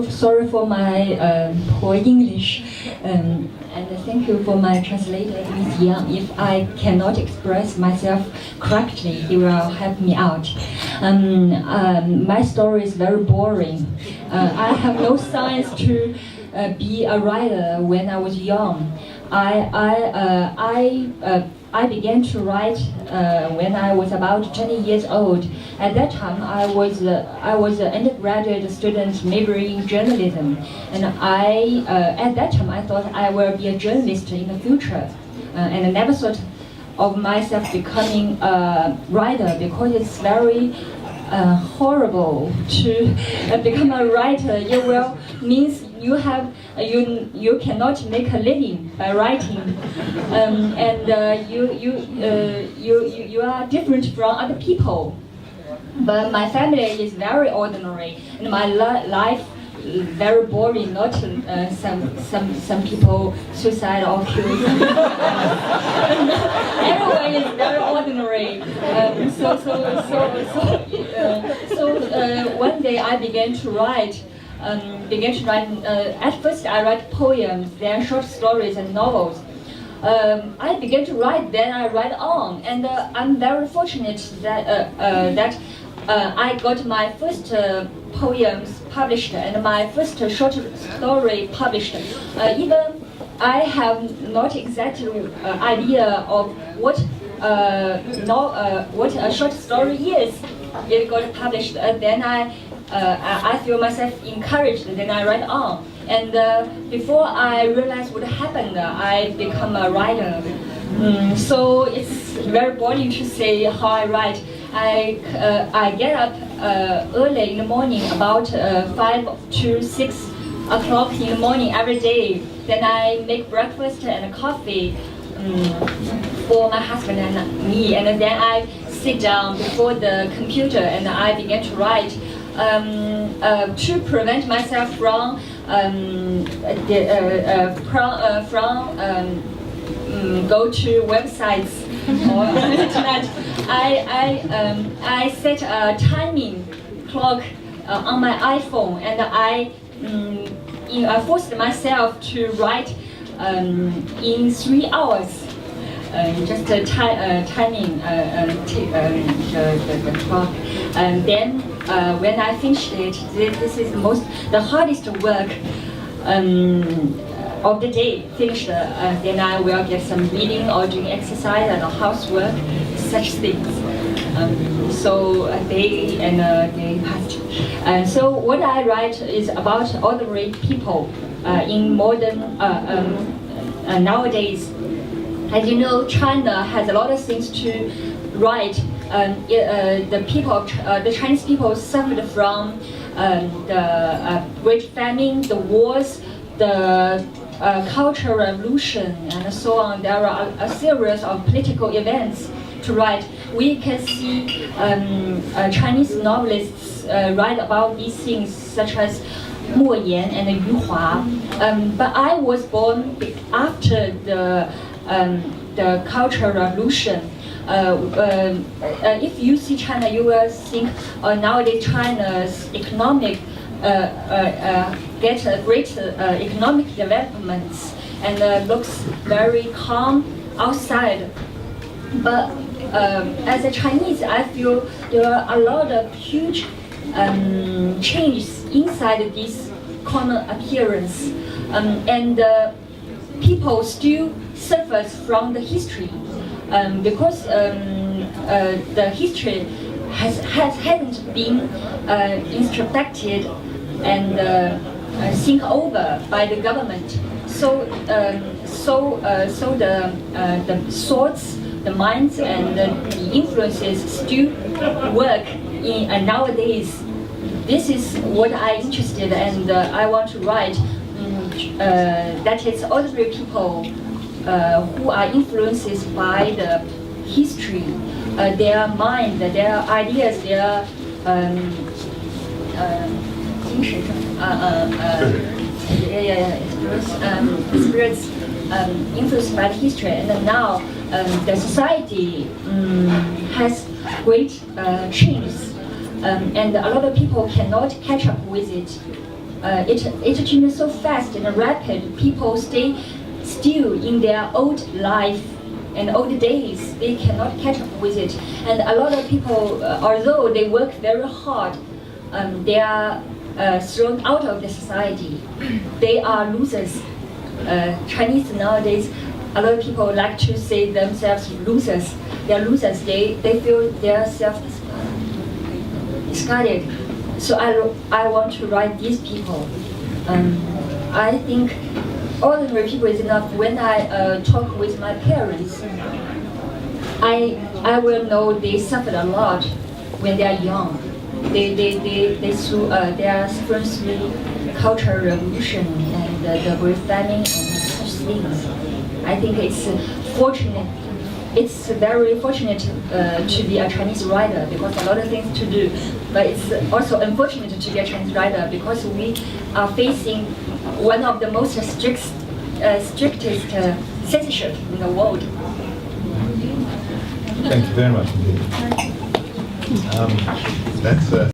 Sorry for my poor English, and thank you for my translator, Ms. Yang. If I cannot express myself correctly, he will help me out. My story is very boring. I have no signs to be a writer when I was young. I began to write when I was about 20 years old. At that time, I was an undergraduate student majoring in journalism, and at that time I thought I will be a journalist in the future, and I never thought of myself becoming a writer because it's very horrible to become a writer. It will means you cannot make a living by writing, and you are different from other people. But my family is very ordinary, and my life very boring. Not some people suicide or kill. Everyone is very ordinary. One day I began to write. At first I write poems, then short stories and novels. I began to write, then I write on, and I'm very fortunate that I got my first poems published and my first short story published. Even I have not exactly idea of what a short story is. It got published. Then I feel myself encouraged. Then I write on, and before I realize what happened, I become a writer. So it's very boring to say how I write. I get up early in the morning, about 5 to 6 o'clock in the morning every day. Then I make breakfast and coffee for my husband and me, and then I sit down before the computer and I begin to write. To prevent myself from go to websites or internet, I set a timing clock on my iPhone, and I forced myself to write in 3 hours. Just timing the clock, and then when I finished it, this is the hardest work of the day. Finished, then I will get some reading or doing exercise and housework, such things. So a day and a day passed. So what I write is about ordinary people in modern nowadays. As you know, China has a lot of things to write. The Chinese people suffered from the Great Famine, the wars, the Cultural Revolution, and so on. There are a series of political events to write. We can see Chinese novelists write about these things, such as Mo Yan and Yu Hua. But I was born after the Cultural Revolution. If you see China, you will think nowadays China's economic get a great economic developments and looks very calm outside. But as a Chinese, I feel there are a lot of huge changes inside this common appearance, and people still suffers from the history because the history hasn't been introspected and think over by the government. So the thoughts, the minds, and the influences still work in nowadays. This is what I'm interested in, and I want to write. That is ordinary people who are influenced by the history, their mind, their ideas, their spirits influenced by the history. And now the society has great changes, and a lot of people cannot catch up with it. it changes so fast and rapid. People stay still in their old life and old days. They cannot catch up with it. And a lot of people, although they work very hard, they are thrown out of the society. They are losers. Chinese nowadays, a lot of people like to say themselves losers. They are losers. They feel they are self-discarded. So I want to write these people. I think ordinary people is enough. When I talk with my parents, I will know they suffered a lot when they are young. They are suffering through cultural revolution and the Great Famine and such things. I think it's fortunate. It's very fortunate to be a Chinese writer because a lot of things to do. But it's also unfortunate to be a Chinese writer because we are facing one of the most strictest censorship in the world. Thank you very much indeed. That's